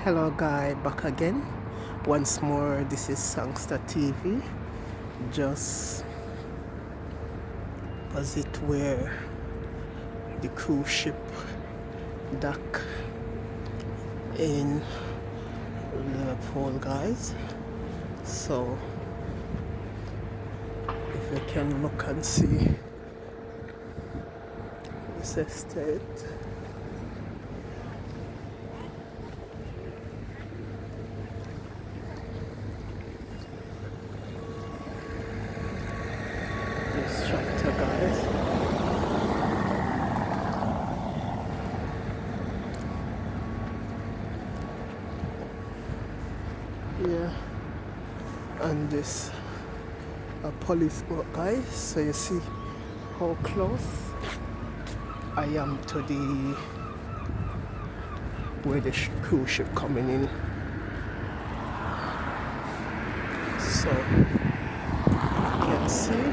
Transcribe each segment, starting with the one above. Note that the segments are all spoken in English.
Hello guy, back again once more. This is Sangster TV. Just opposite where the cruise ship dock in Liverpool, guys. So if you can look and see this estate. This structure, guys. Yeah, and this a police boat, guys. So you see how close I am to the where the cruise ship coming in. So you can see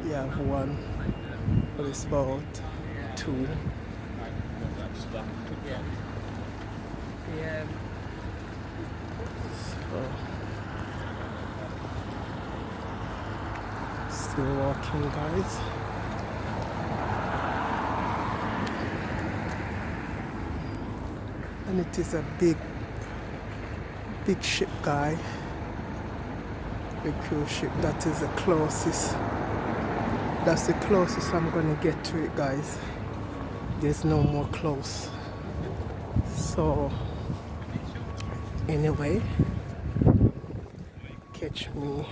you have one police boat, two. So still walking, guys. And it is a big ship, guy. Big cruise ship. That is the closest. That's the closest I'm gonna get to it, guys. There's no more close. So anyway, catch me.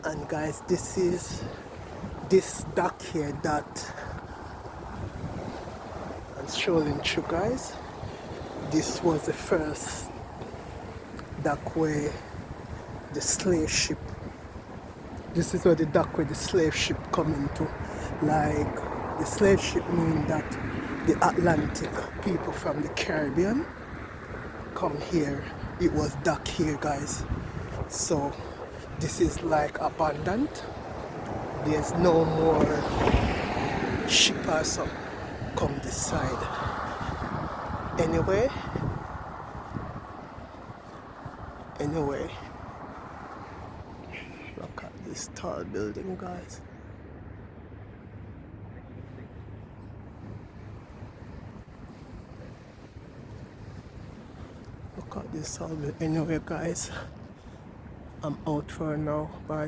And guys, this is this dock here that I'm strolling through, guys. This was the first dock where the slave ship. This is where the dock where the slave ship come into. Like the slave ship mean that the Atlantic people from the Caribbean come here. It was dock here, guys. So this is like abandoned. There's no more ship or something come this side. Anyway, look at this tall building, guys. Look at this tall building. Anyway, guys, I'm out for now. Bye.